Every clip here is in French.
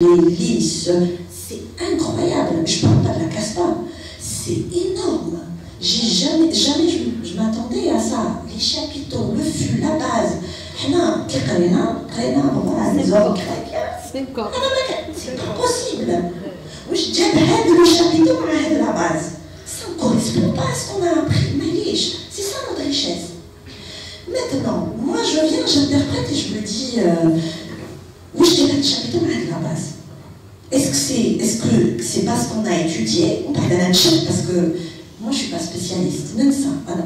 les lisses, c'est incroyable. Je parle pas de la Casbah, c'est énorme. Je m'attendais à ça. Les chapiteaux, le fût, la base. C'est pas possible. Le chapiteau à la base. Ça ne correspond pas à ce qu'on a appris. C'est ça notre richesse. Maintenant, moi je viens, j'interprète et je me dis, oui, je dirais le chapiteau à la base. Est-ce que c'est parce qu'on a étudié, on parle d'un chef, parce que moi je ne suis pas spécialiste, même ça, voilà.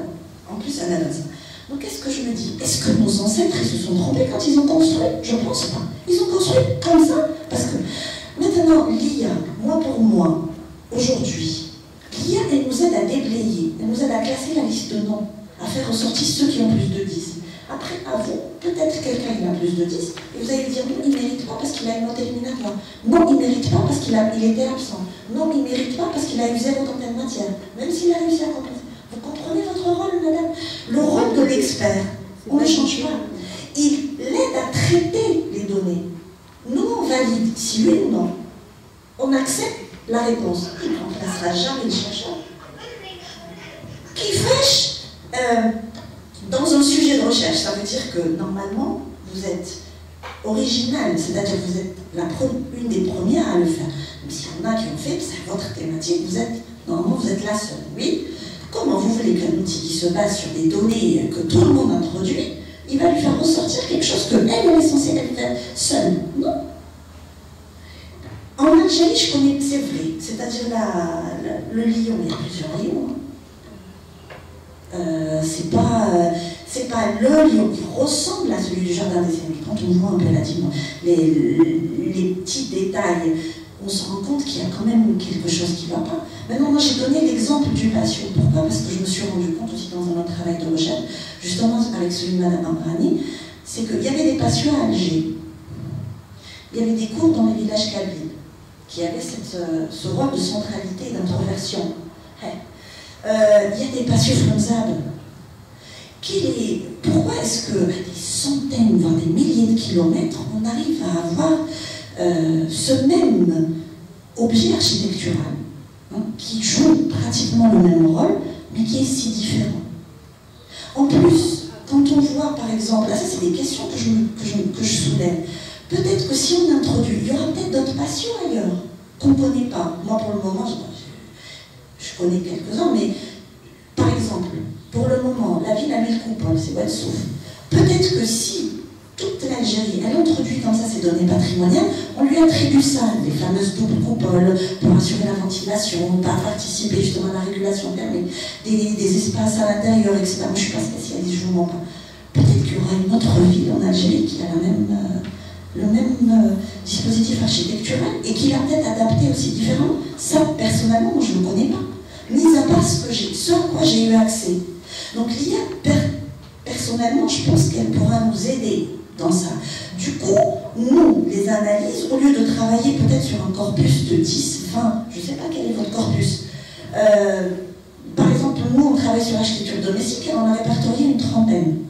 En plus, elle a ça. Donc qu'est-ce que je me dis? Est-ce que nos ancêtres ils se sont trompés quand ils ont construit? Je ne pense pas. Ils ont construit comme ça, parce que maintenant, l'IA, pour moi, aujourd'hui, l'IA, elle nous aide à déblayer, elle nous aide à classer la liste de noms, à faire ressortir ceux qui ont plus de 10. Après, à vous, peut-être quelqu'un il a plus de 10, et vous allez dire non, il ne mérite pas parce qu'il a une note éliminatoire. Non, il ne mérite pas parce qu'il était absent. Non, il ne mérite pas parce qu'il a eu 0 dans telle matière, même s'il a réussi à compléter. Vous comprenez votre rôle, madame? Le rôle de l'expert, on ne change pas. Il l'aide à traiter les données. Nous, on valide si oui ou non. On accepte la réponse. Il ne remplacera jamais le chercheur. Qui fâche dans un sujet de recherche, ça veut dire que normalement, vous êtes original, c'est-à-dire que vous êtes une des premières à le faire. Même s'il y en a qui ont fait, c'est votre thématique, normalement vous êtes la seule, oui. Comment vous voulez qu'un outil qui se base sur des données que tout le monde introduit, il va lui faire ressortir quelque chose que elle est censée faire seule? Non. En Algérie, je connais, c'est vrai, c'est-à-dire le lion, il y a plusieurs lions. C'est pas le lion qui ressemble à celui du jardin des Sénégal. Quand on voit un peu les petits détails, on se rend compte qu'il y a quand même quelque chose qui ne va pas. Maintenant, moi j'ai donné l'exemple du patio. Pourquoi? Parce que je me suis rendu compte aussi dans un autre travail de recherche, justement avec celui de Mme Amrani, c'est qu'il y avait des patios à Alger. Il y avait des cours dans les villages kabyles qui avaient ce rôle de centralité et d'introversion. Il y a des patios flamzables. Pourquoi est-ce que des centaines, voire des milliers de kilomètres, on arrive à avoir ce même objet architectural qui joue pratiquement le même rôle, mais qui est si différent? En plus, quand on voit par exemple, là ça c'est des questions que je soulève, peut-être que si on introduit, il y aura peut-être d'autres patios ailleurs qu'on ne connaît pas. Moi pour le moment, je connais quelques-uns, mais par exemple, pour le moment, la ville a mis le coupole, c'est Ouadsouf. Peut-être que si toute l'Algérie, elle introduit comme ça ses données patrimoniales, on lui attribue ça, les fameuses doubles coupoles, pour assurer la ventilation, pour participer justement à la régulation thermique, des espaces à l'intérieur, etc. Moi, je ne suis pas spécialiste, je ne vous mens pas. Peut-être qu'il y aura une autre ville en Algérie qui a le même dispositif architectural et qui l'a peut-être adapté aussi différemment. Ça, personnellement, moi, je ne le connais pas. Mis à part ce à quoi j'ai eu accès. Donc l'IA, personnellement, je pense qu'elle pourra nous aider dans ça. Du coup, nous, les analyses, au lieu de travailler peut-être sur un corpus de 10, 20, je ne sais pas quel est votre corpus. Par exemple, nous, on travaille sur l'architecture domestique et on a répertorié une trentaine.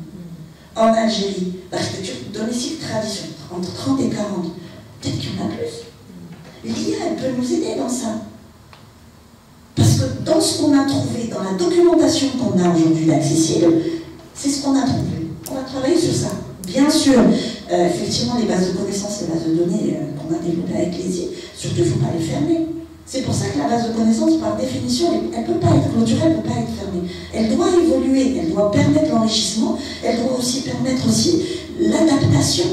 En Algérie, l'architecture domestique tradition, entre 30 et 40. Peut-être qu'il y en a plus. L'IA, elle peut nous aider dans ça. Parce que dans ce qu'on a trouvé, dans la documentation qu'on a aujourd'hui d'accessible, c'est ce qu'on a trouvé. On a travaillé sur ça. Bien sûr, effectivement, les bases de connaissances, les bases de données qu'on a développées avec les I, surtout, il ne faut pas les fermer. C'est pour ça que la base de connaissances, par définition, elle ne peut pas être clôturée, elle ne peut pas être fermée. Elle doit évoluer, elle doit permettre l'enrichissement, elle doit aussi permettre l'adaptation.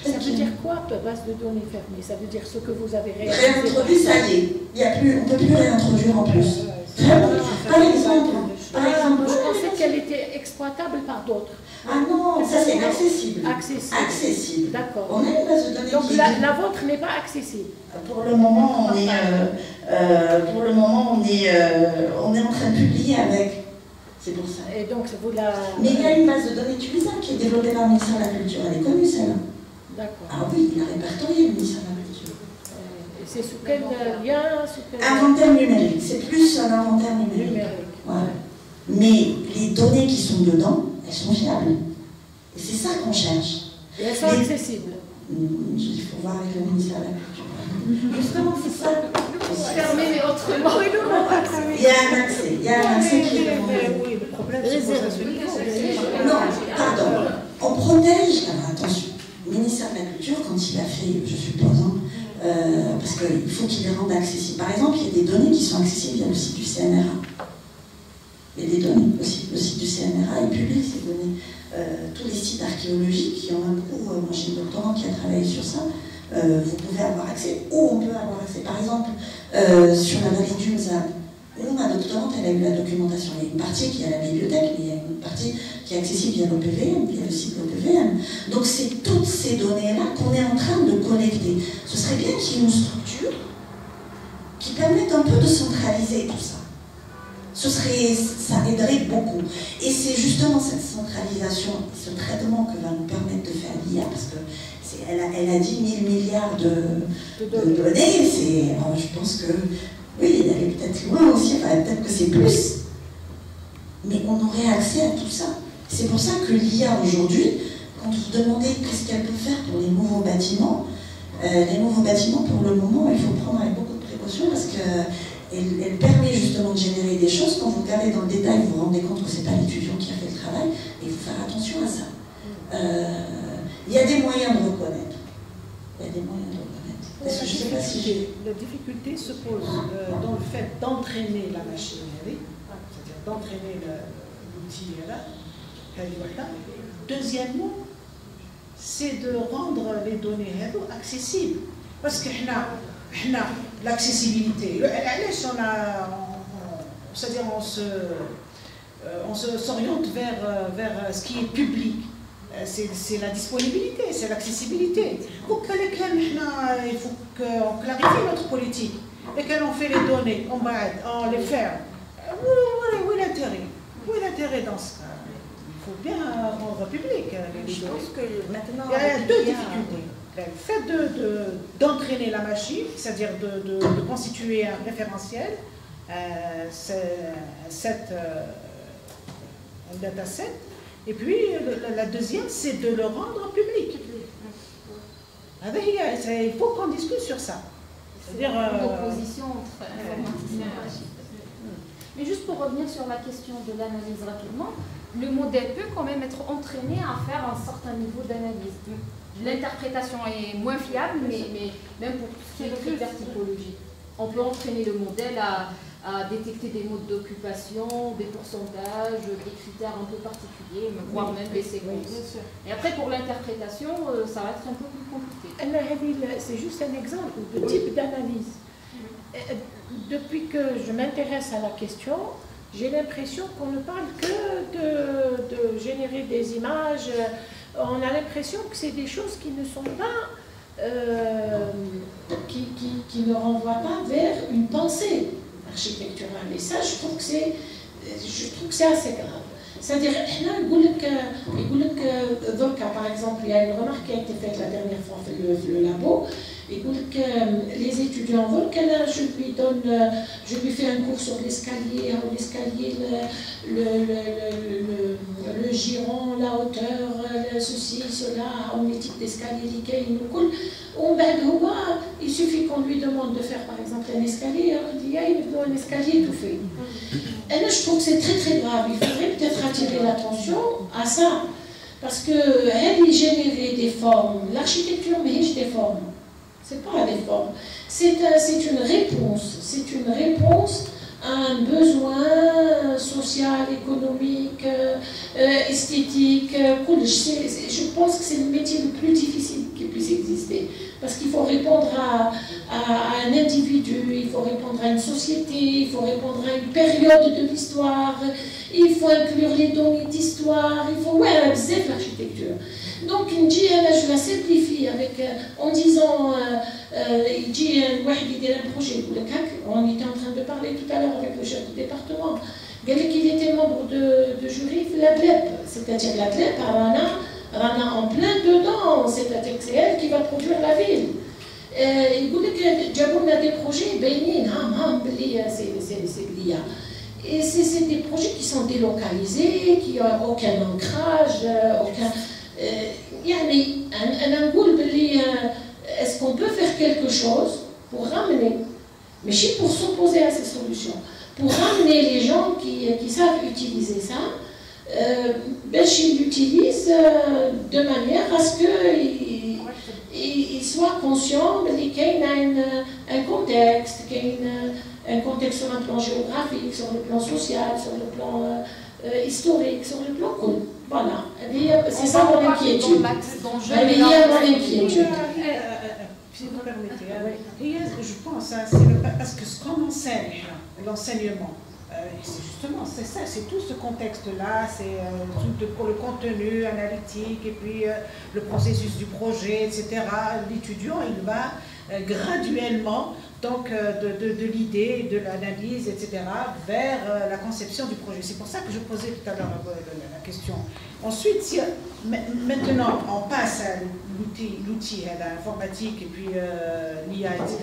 Ça veut dire quoi, base de données fermée? Ça veut dire ce que vous avez réalisé? Réintroduit, ça y est. On ne peut plus réintroduire en plus. Par exemple, je pensais qu'elle était exploitable par d'autres. Ah non, ça c'est accessible. Accessible. D'accord. On a une base de données. Donc la vôtre n'est pas accessible. Pour le moment, on est en train de publier avec. C'est pour ça. Et donc vous la. Mais il y a une base de données utilisable qui est développée par le ministère de la Culture. Elle est connue, celle-là. D'accord. Ah oui, il a répertorié le ministère de la Culture. Et c'est sous quel lien? Inventaire numérique. C'est plus un inventaire numérique. Ouais. Mais les données qui sont dedans, elles sont fiables. Et c'est ça qu'on cherche. Et elles sont accessibles. Il faut voir avec le ministère de la Culture. Justement, c'est ça. Fermé, mais autrement. Il y a un accès qui est demandé. Oui, le problème, c'est qu'on a ce niveau. Non, pardon. On protège, alors attention, le ministère de la Culture, quand il a fait, je suppose, parce qu'il faut qu'il les rende accessibles. Par exemple, il y a des données qui sont accessibles via le site du CNRA. Il y a des données aussi. Le site du CNRA, il publie ces données. Tous les sites archéologiques, il y en a beaucoup. Moi, j'ai une doctorante qui a travaillé sur ça. Vous pouvez avoir accès, ou on peut avoir accès. Par exemple, sur la vallée du Mza, où ma doctorante, elle a eu la documentation. Il y a une partie qui est à la bibliothèque, mais il y a une partie qui est accessible via l'OPVM, via le site de l'OPVM. Donc c'est toutes ces données-là qu'on est en train de connecter. Ce serait bien qu'il y ait une structure qui permette un peu de centraliser tout ça. Ça aiderait beaucoup. Et c'est justement cette centralisation, ce traitement que va nous permettre de faire l'IA, parce que elle a dit 1000 milliards de données. Je pense que oui, il allait peut-être loin aussi, peut-être que c'est plus. Mais on aurait accès à tout ça. C'est pour ça que l'IA aujourd'hui, quand vous demandez qu'est-ce qu'elle peut faire pour les nouveaux bâtiments, pour le moment, il faut prendre avec beaucoup de précautions parce qu'elle permet justement de générer des choses. Quand vous regardez dans le détail, vous vous rendez compte que ce n'est pas l'étudiant qui a fait le travail, et il faut faire attention à ça. Il y a des moyens de reconnaître. La difficulté se pose dans le fait d'entraîner la machine, c'est-à-dire d'entraîner l'outil là. Deuxièmement, c'est de rendre les données accessibles. Parce que l'accessibilité, c'est-à-dire on s'oriente vers ce qui est public. C'est la disponibilité, c'est l'accessibilité. Donc, il faut qu'on clarifie notre politique. Et qu'on fait les données, on les ferme. Où est l'intérêt? Où est l'intérêt dans ce cas? Il faut bien rendre public les données. Je pense que maintenant, il y a deux difficultés. Le fait d'entraîner la machine, c'est-à-dire de constituer un référentiel, un dataset. Et puis, la deuxième, c'est de le rendre public. Il faut qu'on discute sur ça. C'est-à-dire l'opposition entre informaticiens et archives. Mais juste pour revenir sur la question de l'analyse rapidement, le modèle peut quand même être entraîné à faire un certain niveau d'analyse. L'interprétation est moins fiable, mais même pour tout ce qui est critères typologiques. On peut entraîner le modèle à détecter des modes d'occupation, des pourcentages, des critères un peu particuliers, voire même des séquences. Et après, pour l'interprétation, ça va être un peu plus compliqué. C'est juste un exemple de type d'analyse. Depuis que je m'intéresse à la question, j'ai l'impression qu'on ne parle que de générer des images. On a l'impression que c'est des choses qui ne sont pas, qui ne renvoient pas vers une pensée architecturale. Et ça, je trouve que c'est assez grave. C'est-à-dire, par exemple, il y a une remarque qui a été faite la dernière fois dans le labo. Les étudiants veulent que je lui fais un cours sur l'escalier, le giron, la hauteur, ceci, cela, un type d'escalier, il suffit qu'on lui demande de faire par exemple un escalier, il veut un escalier tout fait. Et là, je trouve que c'est très très grave. Il faudrait peut-être attirer l'attention à ça. Parce que elle générer des formes, l'architecture mène des formes. C'est pas des formes. C'est une réponse à un besoin social, économique, esthétique. Je pense que c'est le métier le plus difficile qui puisse exister. Parce qu'il faut répondre à un individu, il faut répondre à une société, il faut répondre à une période de l'histoire, il faut inclure les données d'histoire, il faut l'architecture. Donc, je la simplifie en disant, il dit un projet, on était en train de parler tout à l'heure avec le chef du département, qu'il était membre de jury de la DLEP, c'est-à-dire la DLEP à Rana en plein dedans, c'est-à-dire que c'est elle qui va produire la ville. Il dit que on a des projets, c'est l'IA. Et c'est des projets qui sont délocalisés, qui n'ont aucun ancrage, Est-ce qu'on peut faire quelque chose pour ramener, mais pour s'opposer à ces solutions, pour ramener les gens qui savent utiliser ça, ils l'utilisent de manière à ce qu'ils soient conscients qu'il y a un contexte, un contexte sur un plan géographique, sur le plan social, sur le plan historique, sur le plan cool. Voilà, c'est ça mon inquiétude. Si vous permettez, je pense, parce que ce qu'on enseigne, l'enseignement, c'est justement, c'est ça, c'est tout ce contexte-là, c'est tout le contenu analytique et puis le processus du projet, etc. L'étudiant, il va graduellement, donc de l'idée, de l'analyse, etc., vers la conception du projet. C'est pour ça que je posais tout à l'heure la question. Ensuite, si maintenant on passe à l'outil, à l'informatique et puis l'IA, etc.,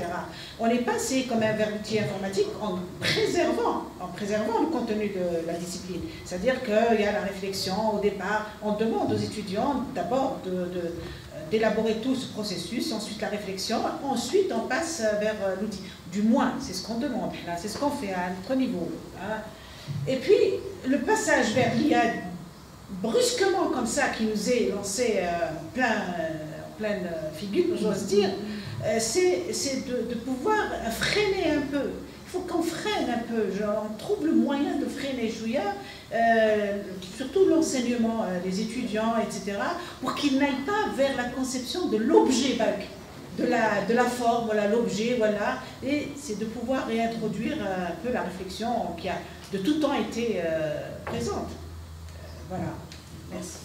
on est passé quand même vers l'outil informatique en préservant le contenu de la discipline. C'est-à-dire qu'il y a la réflexion au départ, on demande aux étudiants d'abord d'élaborer tout ce processus, ensuite la réflexion, ensuite on passe vers l'outil. Du moins, c'est ce qu'on demande, c'est ce qu'on fait à notre niveau. Hein. Et puis, le passage vers l'IA, brusquement comme ça, qui nous est lancé en pleine figure, j'ose dire, c'est de pouvoir freiner un peu. Il faut qu'on freine un peu, on trouve le moyen de freiner Jouya, surtout l'enseignement des étudiants, etc., pour qu'ils n'aillent pas vers la conception de l'objet bac, de la forme, voilà, l'objet, voilà, et c'est de pouvoir réintroduire un peu la réflexion qui a de tout temps été présente. Voilà, merci.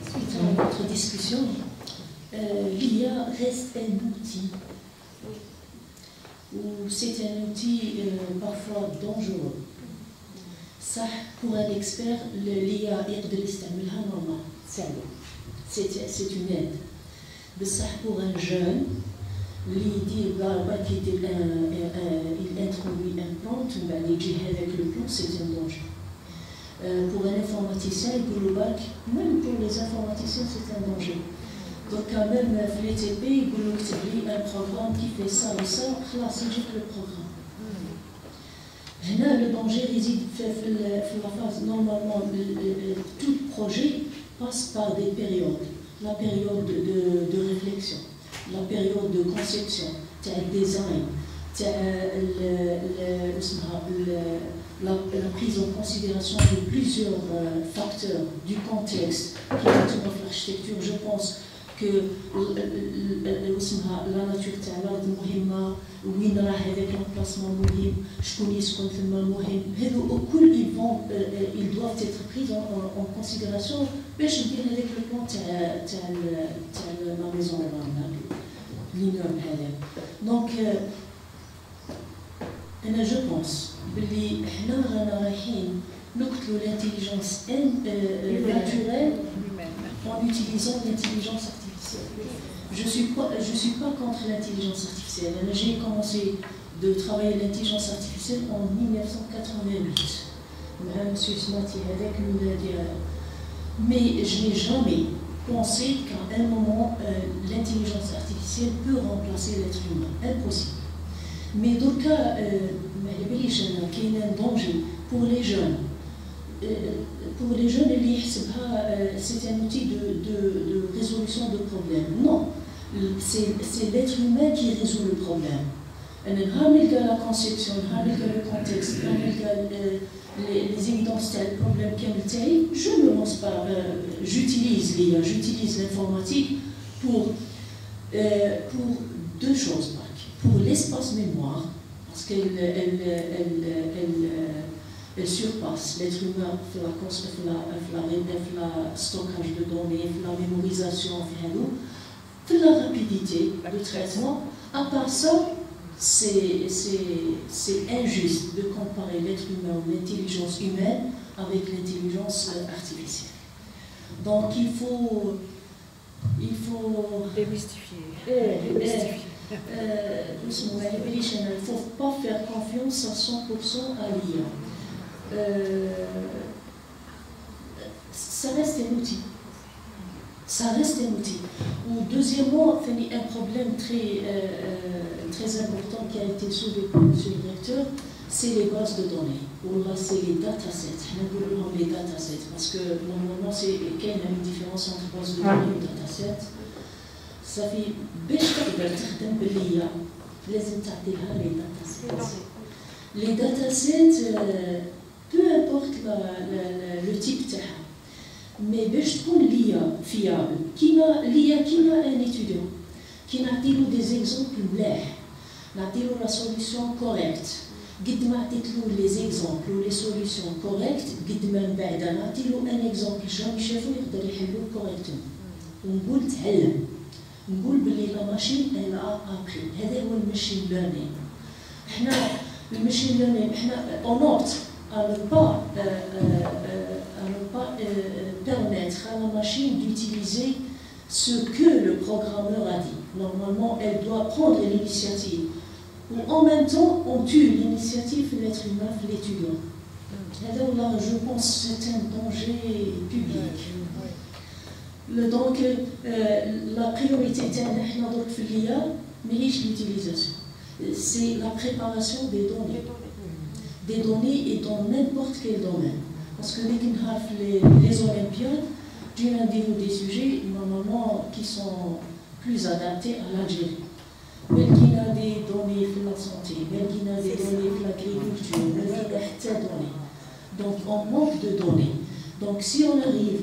Suite à notre discussion, l'IA reste un outil. C'est un outil parfois dangereux. Ça, pour un expert, l'IA normal, c'est une aide. Mais ça, pour un jeune, l'idée il introduit un plan, avec le plan, c'est un danger. Pour un informaticien, même pour les informaticiens, c'est un danger. Donc quand même, l'ETP, il y a un programme qui fait ça ou ça, là, c'est juste le programme. Là, le danger réside dans la phase, normalement, tout projet passe par des périodes. La période de réflexion, la période de conception, le design, la prise en considération de plusieurs facteurs du contexte qui entoure l'architecture. Je pense que la nature de l'art مهمة وين راح هذاك l'emplacement مهم شكون يسكن ثما مهم هذو الكل ils doivent être pris en considération باش ندير هذاك le plan تاع la maison l'immeuble هذا. Donc أنا je pense بلي حنا رانا رايحين نقتلوا l'intelligence naturelle en utilisant l'intelligence artificielle. Je suis pas contre l'intelligence artificielle. J'ai commencé de travailler l'intelligence artificielle en 1988. M. Smati avec nous. Mais je n'ai jamais pensé qu'à un moment, l'intelligence artificielle peut remplacer l'être humain. Impossible. Mais dans le cas, il y a un danger pour les jeunes. Pour les jeunes, c'est un outil de résolution de problèmes. Non, c'est l'être humain qui résout le problème. La conception, le contexte, les évidences, le problème je ne me lance pas, j'utilise l'IA, j'utilise l'informatique pour deux choses. Pour l'espace mémoire, parce qu'elle surpasse l'être humain dans le stockage de données, la mémorisation, la rapidité de traitement. À part ça, c'est injuste de comparer l'être humain ou l'intelligence humaine avec l'intelligence artificielle. Donc il faut démystifier. Il ne faut pas faire confiance à 100% à l'IA. ça reste un outil. Ça reste un outil. Ou deuxièmement, un problème très important qui a été soulevé par M. le directeur, c'est les bases de données. Ou là, c'est les datasets. On appelle les datasets parce que normalement, il y a une différence entre base de données et datasets. Ça fait باش تقدر تخدم باللي لازم تعطيها les datasets. Les datasets, peu importe le type تاعها. Mais باش تكون ليا fiable, ليا كيما un étudiant, كي نعطيلو des exemples ملاح, نعطيلو la solution correcte. قد ما عطيتلو les exemples ou les solutions correctes, قد ما من بعد نعطيلو un exemple شراهم يشافو يقدر يحلوه correctement. ونقول تعلم. نقول باللي لا ماشين انا ابري. هذا هو الماشين ليرنينغ. احنا الماشين ليرنينغ احنا اونوت à ne pas permettre à la machine d'utiliser ce que le programmeur a dit. Normalement, elle doit prendre l'initiative. Ou en même temps, on tue l'initiative de l'être humain, de l'étudiant. Alors là, je pense que c'est un danger public. Donc, la priorité mais l'utilisation. C'est la préparation des données. Des données et dans n'importe quel domaine. Parce que les Olympiades, j'ai des sujets normalement qui sont plus adaptés à l'Algérie. Mais il y a des données de la santé, mais il y a des données de l'agriculture, mais il y a des données. Donc on manque de données. Donc si on arrive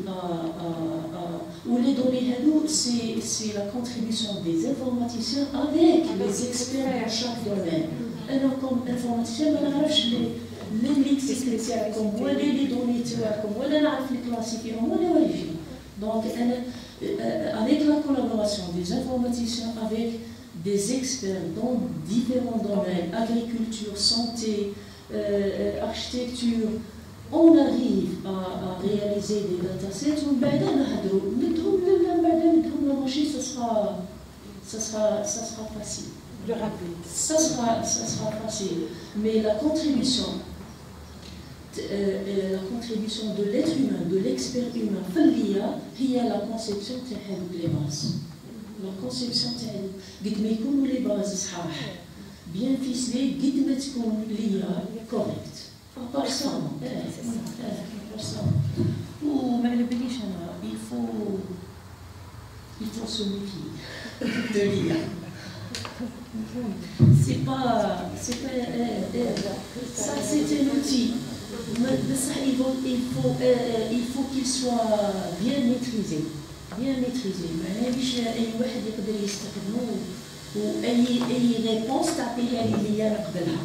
où les données, c'est la contribution des informaticiens avec les experts dans chaque domaine. Alors comme informaticien, on a les mix spéciales comme moi, les données comme moi, on a les classifier, on a vérifier. Donc avec la collaboration des informaticiens, avec des experts dans différents domaines, agriculture, santé, architecture, on arrive à réaliser des datasets. On va ça sera facile. Le rappeler. Ça sera facile. Mais la contribution de l'être humain, de l'expert humain, il y a la conception des bases. La conception les bases bien ficelées, correctes. Par ça, ou il faut se méfier de l'IA. Ça c'est un outil. Il faut qu'il soit bien maîtrisé. Bien maîtrisé. أي réponse تعطيها لي اللي نقبلها.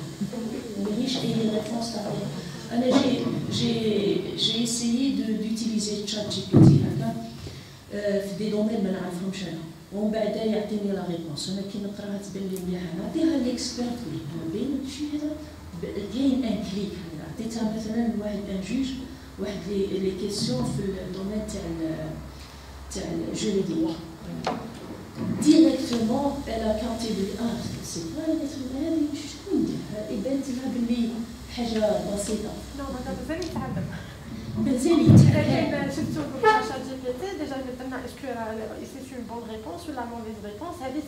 مانيش أي réponse تعطيها. أنا j'ai essayé d'utiliser ChatGPT هكا في des domaines ما نعرفهمش أنا. ومن بعد يعطيني لا ريبونس. أنا كي نقراها تبان لي مليحة نعطيها ليكسبيرت بين شي هذا كاين ان كليك. عطيتها مثلا لواحد ان جوج واحد لي كيسيون في الدومين تاع الجوريديك. Directement, elle a capté c'est pas l'être humain, شكون دير يبان لها باللي حاجه بسيطه. لا هذا مازال يتعلم. مازال يتعلم. كاين شفتو في شات جي بي تي ديجا درنا اسكو سي اون بون ريبونس ولا موفيز ريبونس هذه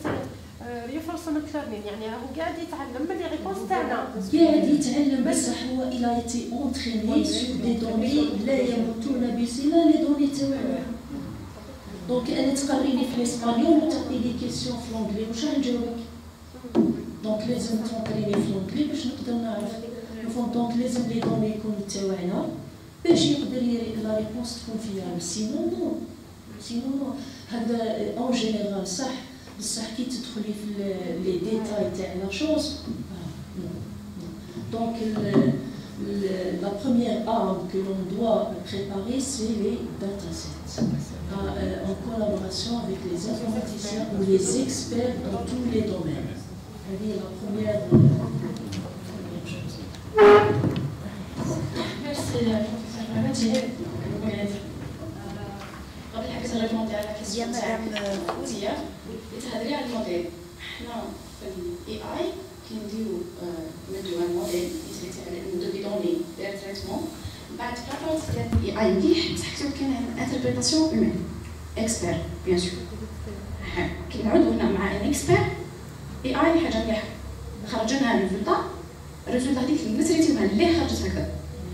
ريفورسمنت ليرنينغ يعني راهو قاعد يتعلم من لي ريبونس تاعنا. قاعد يتعلم بصح هو الى ايتي اونتريني سور دي دوني لا يمتون بصله لي دوني تاعنا. دونك انا تقريني في الاسبانيول وتعطي لي كيسيون في لونجلي واش راح نجاوبك. دونك لازم تقريني في لونجلي باش نقدر نعرف. دونك لازم لي دوني يكونوا تاعنا باش يقدر لا ريبونس تكون فيها. سينو نو هذا اون جينيرال صح بصح كي تدخلي في لي ديتاي تاع لا شوز. دونك la première arme que l'on doit préparer, c'est les datasets, en collaboration avec les informaticiens ou les experts dans tous les domaines. C'est la première chose. Merci, قبل حاجة ترجمتي على كيسيون تاع خوتية تهضري على الموديل. حنا في الاي اي كي نديرو نديرو ان موديل يتريتي على دو دوني داير تريتمون بعد لابورت ديال الاي اي مليح بصح كتب كاين انتربريتاسيون هيومان اكسبير بيان سور كنعودوا هنا مع ان اكسبير اي اي حاجه مليحه خرج لنا الريزولتا هذيك اللي تريتيوها اللي خرجت هكذا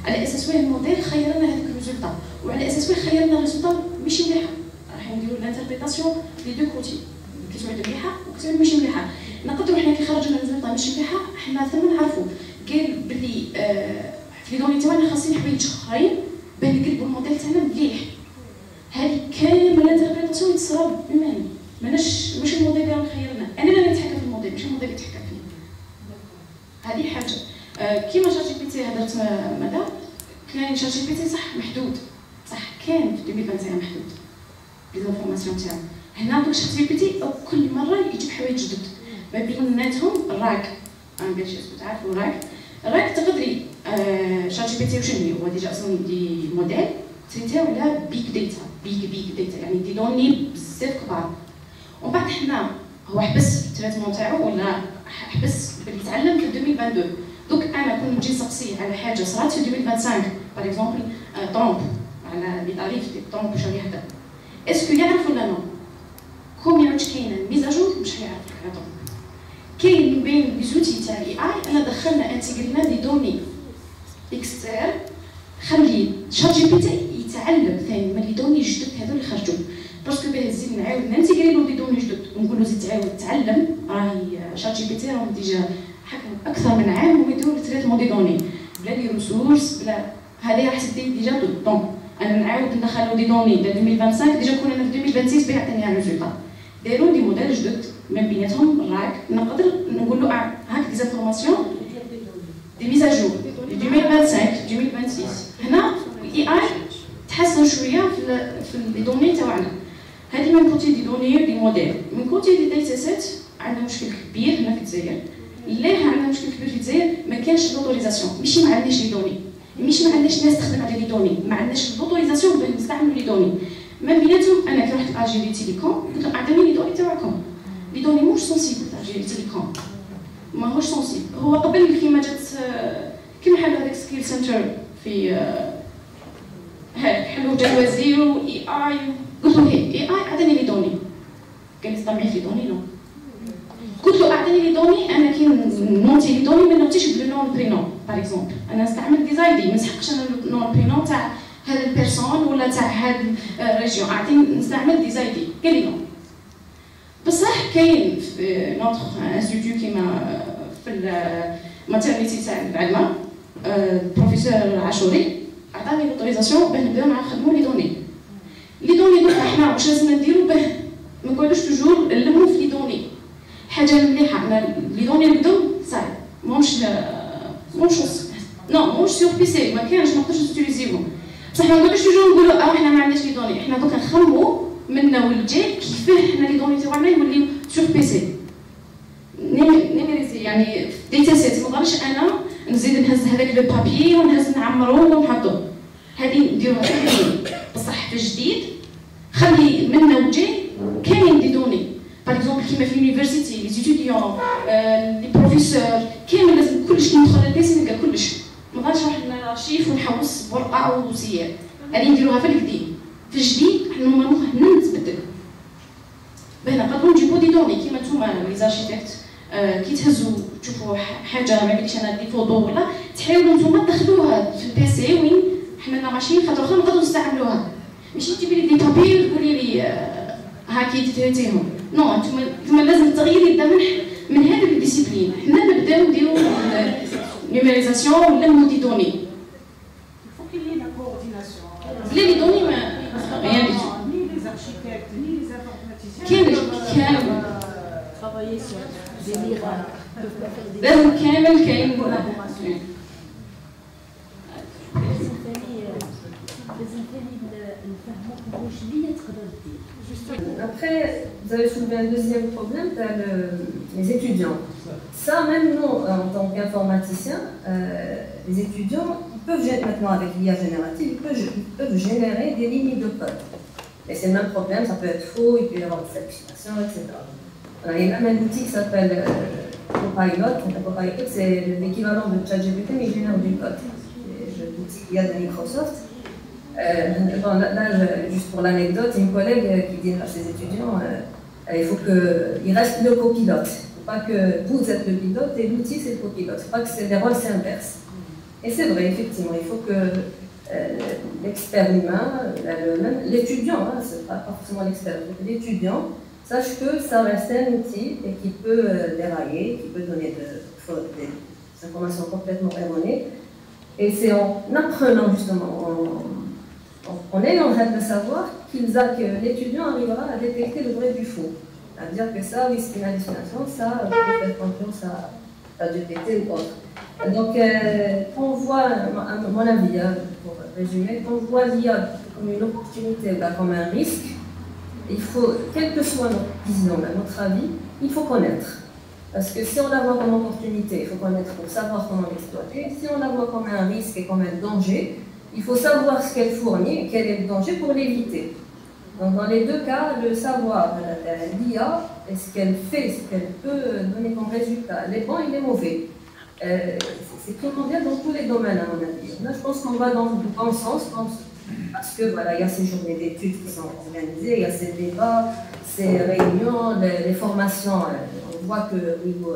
على اساس وين الموديل خير لنا هذيك الريزولتا وعلى اساس وين خير لنا الريزولتا ماشي مليحه راح نديروا الانتربريتاسيون لي دو كوتي كتعود مليحه وكتعود ماشي مليحه نقدروا حنا كي خرجنا الريزولتا ماشي مليحه حنا ثم نعرفوا قال بلي في لي دوني تاعنا خاصين حوايج اخرين باه نقلبوا الموديل تاعنا مليح هذه كامل الانتربريتاسيون يتصرا بمن ماشي الموديل اللي خيرنا انا اللي نتحكم في الموديل ماشي الموديل اللي يتحكم فيه هذه حاجه كيما شات جي بي تي هضرت مدى كاين شات جي بي تي صح محدود صح كان في 2021 محدود لي زانفورماسيون تاعو هنا دوك شات جي بي تي كل مره يجيب حوايج جدد ما بيناتهم الراك انا باش تعرفوا الراك تقدري شات جي بي تي وشنو هو ديجا اصلا دي موديل تريتيو على بيك داتا يعني دي دوني بزاف كبار ومن بعد حنا هو حبس التريتمون تاعو ولا حبس باللي يتعلم في 2022 دوك انا كون نجي نسقسيه على حاجه صرات في 2025 باغ اكزومبل طرومب على لي تاريف ديال طرومب واش يهدر اسكو يعرف ولا نو كوم يعرفش كاينه ميزاجور مش حيعرف على طرومب كاين من بين لي زوتي تاع الاي اي انا دخلنا انتيغرينا دي دوني اكستير خلي شات جي بي تي يتعلم ثاني من لي دوني جدد هذو اللي خرجوا باسكو باه نزيد نعاود نانتيغري له دي دوني جدد ونقول له زيد تعاود تعلم راهي شات جي بي تي راهم ديجا حكموا اكثر من عام وما يديروا التريتمون دي دوني بلا لي ريسورس بلا هذه راح تدي ديجا دونك انا نعاود ندخلوا دي دوني د 2025 ديجا كنا في 2026 باه يعطيني ريزولتا داروا دي موديل جدد من بيناتهم الراك نقدر نقول له هاك دي زانفورماسيون دي ميزاجور 2025 2026 هنا الاي اي تحسن شويه في لي دوني تاعنا هذه من كوتي دي دوني دي موديل من كوتي دي داتا سيت عندنا مشكل كبير هنا في الجزائر ليه عندنا مشكل كبير في الجزائر ما كانش لوتوريزاسيون ماشي ما عندناش لي دوني ماشي ما عندناش ناس تخدم على لي دوني ما عندناش لوتوريزاسيون باه نستعملوا لي دوني من بيناتهم انا كي رحت لاجي لي تيليكوم قلت لهم اعطوني لي دوني تاعكم لي دوني موش سونسيبل تاع جي تيليكوم ماهوش سونسيبل هو قبل كيما جات كيما حلوا هذاك سكيل سنتر في حلو جا الوزير واي اي قلت له اي اي اعطيني لي دوني قال لي طمعي في دوني نو قلت له اعطيني لي دوني انا كي نوتي لي دوني ما نوتيش بلو نون برينون باغ اكزومبل انا نستعمل دي زايدي ما نسحقش انا نون برينون تاع هذا البيرسون ولا تاع هذا الريجيون اعطيني نستعمل دي زايدي قال لي نو بصح كاين في نوتر انستيتيو كيما في الماتيرنيتي تاع العلمه البروفيسور عاشوري عطاني لوتوريزاسيون باه نبداو نخدموا لي دوني دوك حنا واش لازم نديرو باه ما نقعدوش توجور نلمو في لي دوني حاجه مليحه انا لي دوني نبداو صعيب موش موش سور بيسي ما كانش ما نقدرش نوتيليزيهم بصح ما نقدرش توجور نقولوا حنا ما عندناش لي دوني حنا دوك نخمموا منا والجاي كيفاه حنا لي دوني تاعنا يوليو سور بيسي نيميريزي يعني ديتا سيت ما نقدرش انا نزيد نهز هذاك لو بابي ونهز نعمروه ونحطوه هذه نديروها بصح في جديد خلي منا وجاي كاين دي دوني باغ اكزومبل كيما في اليونيفرسيتي لي ستوديون لي بروفيسور كامل لازم كلش كي ندخل البيسي نلقى كلش ما نقدرش نروح نارشيف ونحوس ورقه او دوسيات هذه نديروها في القديم في الجديد حنا هنا نتبدل باه نقدروا نجيبوا دي دوني كيما نتوما لي زارشيتكت كي تهزوا تشوفوا حاجه ما بينش انا دي فوتو ولا تحاولوا نتوما تدخلوها في البيسي وين حنا ماشيين خاطر واخا نقدروا نستعملوها ماشي تجيبي لي دي بابي تقولي لي هاكي تتريتيهم نو نتوما لازم التغيير يبدا من هذا الديسيبلين حنا نبداو نديرو نيميريزاسيون ولا نمو دي دوني بلا لي دوني ما rien du tout ni les architectes ni les informaticiens كامل travailler sur des miracles peuvent pas faire des لازم كامل كاين Après, vous avez soulevé un deuxième problème, les étudiants. Ça, même nous, en tant qu'informaticiens, les étudiants peuvent maintenant, avec l'IA générative, ils peuvent générer des lignes de code. Et c'est le même problème, ça peut être faux, il peut y avoir des hallucinations, etc. Alors, il y a même un outil qui s'appelle Copilot. Copilot, c'est l'équivalent de ChatGPT, mais il génère du code. Et je vous outils qu'il y a de Microsoft. Juste pour l'anecdote, une collègue qui dit à ses étudiants il faut qu'il reste le copilote. Il ne faut pas que vous êtes le pilote et l'outil c'est le copilote. Il ne faut pas que les rôles s'inversent. Et c'est vrai, effectivement, il faut que l'expert humain, l'étudiant, hein, ce n'est pas forcément l'expert, l'étudiant sache que ça reste un outil et qui peut dérailler, qui peut donner des informations complètement erronées. Et c'est en apprenant justement, en ayant le rêve de savoir que l'étudiant arrivera à détecter le vrai du faux. À dire que ça, oui, c'est une hallucination, ça, on peut faire confiance à GPT ou autre. Donc, quand on voit, à mon avis, pour résumer, quand on voit l'IA comme une opportunité ou comme un risque, il faut, quelle que soit notre vision, notre avis, il faut connaître. Parce que si on la voit comme opportunité, il faut connaître pour savoir comment l'exploiter. Si on la voit comme un risque et comme un danger, il faut savoir ce qu'elle fournit et quel est le danger pour l'éviter. Donc dans les deux cas, le savoir de l'IA et ce qu'elle fait, ce qu'elle peut donner comme résultat, les bons et les mauvais, c'est primordial dans tous les domaines à mon avis. Là, je pense qu'on va dans le bon sens, parce que voilà, il y a ces journées d'études qui sont organisées, il y a ces débats, ces réunions, les formations. On voit que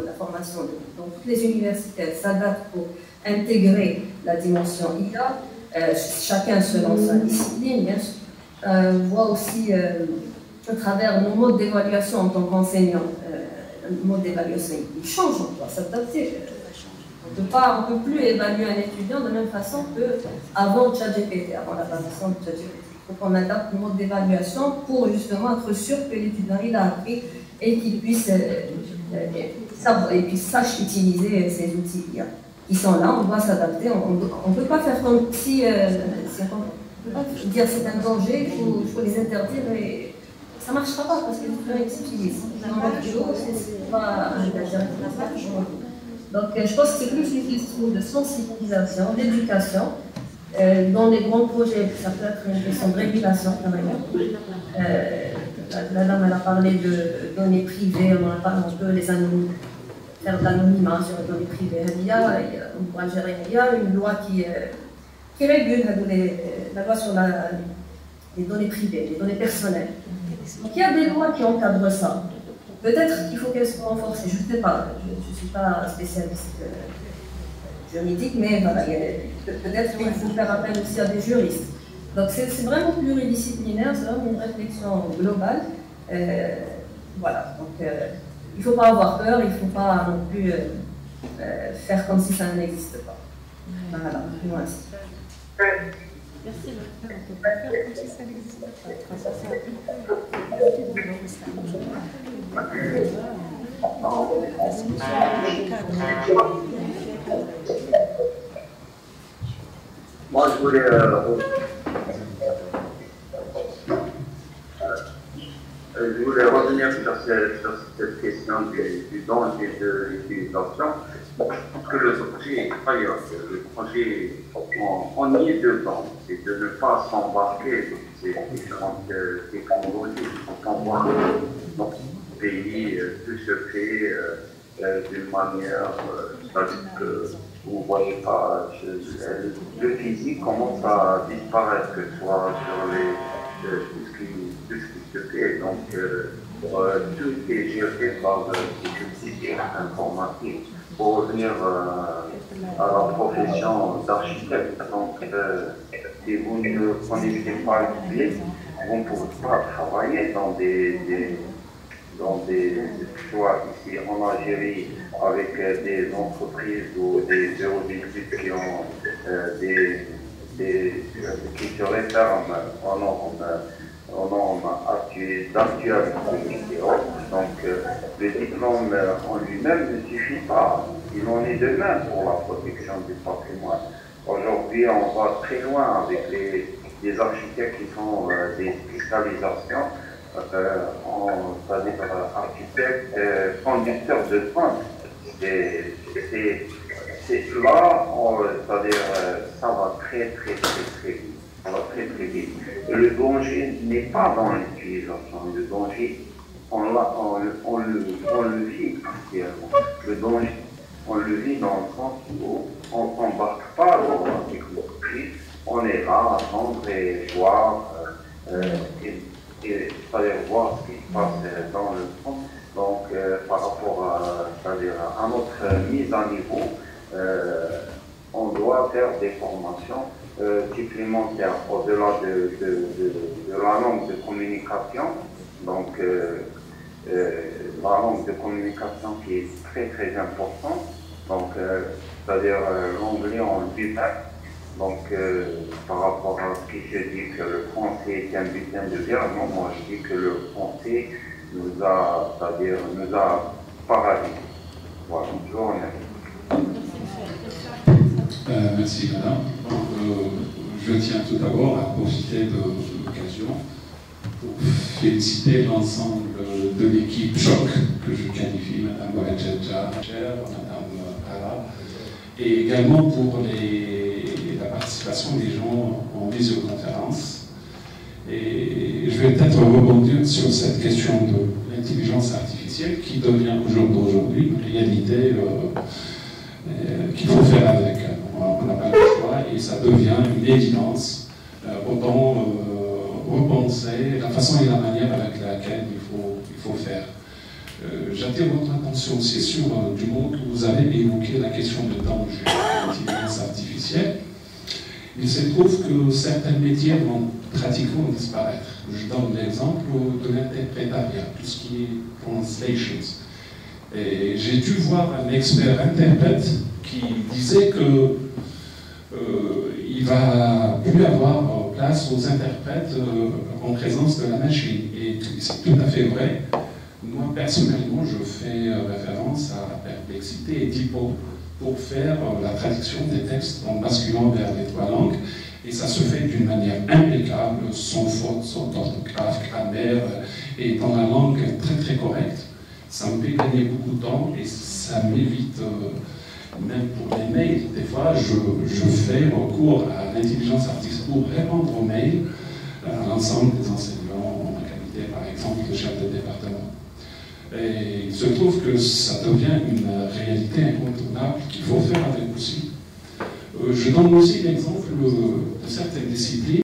la formation dans toutes les universités s'adapte pour intégrer la dimension IA, chacun selon sa discipline, bien sûr. On voit aussi à travers nos modes d'évaluation en tant qu'enseignant, le mode d'évaluation il change, on doit s'adapter. On ne peut plus évaluer un étudiant de la même façon qu'avant ChatGPT, avant l'apparition de ChatGPT. Il faut qu'on adapte le mode d'évaluation pour justement être sûr que l'étudiant il a appris et qu'il puisse savoir et puis sache utiliser ces outils qui sont là. On doit s'adapter. On ne peut pas faire comme si dire c'est un danger, il faut les interdire et ça ne marchera pas parce que les étudiants s'utilisent. C'est pas donc je pense que c'est plus une question de sensibilisation, d'éducation. Dans les grands projets, ça peut être une question de régulation quand même. La dame elle a parlé de données privées, on peut faire de l'anonymat sur les données privées. Il y a une loi qui régule la loi sur les données privées, les données personnelles. Donc il y a des lois qui encadrent ça. Peut-être qu'il faut qu'elles soient renforcées, je ne sais pas, je ne suis pas spécialiste juridique, mais voilà, peut-être qu'il faut faire appel aussi à des juristes. Donc c'est vraiment pluridisciplinaire, c'est vraiment une réflexion globale. Voilà, donc il ne faut pas avoir peur, il ne faut pas non plus faire comme si ça n'existe pas. Voilà, merci. Merci, on ne peut pas faire comme si ça n'existe Moi, je voulais revenir sur cette question du danger de l'utilisation. Je pense que le projet est ailleurs. Le projet, on y est dedans. C'est de ne pas s'embarquer dans ces différentes technologies. Quand on voit que notre pays, tout se fait d'une manière, c'est-à-dire que vous ne voyez pas, le physique commence à disparaître, que ce soit sur tout ce qui se fait. Donc, tout est géré par des systèmes informatiques. Pour revenir à la profession d'architecte, donc si vous ne connaissez pas le clé, vous ne pouvez pas travailler dans des soit ici en Algérie avec des entreprises ou des institutions qui se réfèrent aux normes d'actualité. Donc le diplôme en lui-même ne suffit pas. Il en est de même pour la protection du patrimoine. Aujourd'hui, on va très loin avec les architectes qui font des spécialisations, c'est-à-dire architectes, conducteurs de train. C'est là, c'est-à-dire ça va très vite. Ça va très vite. Et le danger n'est pas dans l'utilisation. Le danger, on le vit actuellement. Le danger, on le vit dans le sens où on n'embarque pas dans la technologie, on est là à attendre et voir, c'est-à-dire voir ce qui se passe dans le fond. Donc, par rapport à notre mise à niveau, on doit faire des formations supplémentaires au-delà de la langue de communication. Donc, la langue de communication qui est très très importante. Donc, c'est-à-dire l'anglais en lui-même. Donc, par rapport à ce qui se dit que le français est un butin de guerre, non, moi je dis que le français nous a paralysés. Voilà, je vous remercie. Merci madame. Je tiens tout d'abord à profiter de l'occasion pour féliciter l'ensemble de l'équipe choc que je qualifie, madame Ouadjedja, madame Ara, et également pour la participation des gens en visioconférence. Et je vais peut-être rebondir sur cette question de l'intelligence artificielle qui devient aujourd'hui une réalité qu'il faut faire avec. On n'a pas le choix et ça devient une évidence. Autant repenser la façon et la manière avec laquelle il faut faire. J'attire votre attention aussi sur du moment que vous avez évoqué la question de danger de l'intelligence artificielle. Il se trouve que certains métiers vont pratiquement disparaître. Je donne l'exemple de l'interprétariat, tout ce qui est translations. Et j'ai dû voir un expert interprète qui disait que il va plus avoir place aux interprètes en présence de la machine. Et c'est tout à fait vrai. Moi, personnellement, je fais référence à la perplexité et typo pour faire la traduction des textes en basculant vers les trois langues. Et ça se fait d'une manière impeccable, sans faute, sans orthographe, grammaire, et dans la langue très très correcte. Ça me fait gagner beaucoup de temps et ça m'évite, même pour les mails, des fois, je fais recours à l'intelligence artificielle pour répondre aux mails à l'ensemble des enseignants, en ma qualité, par exemple, de chef de département. Et il se trouve que ça devient une réalité incontournable qu'il faut faire avec aussi. Je donne aussi l'exemple de certaines disciplines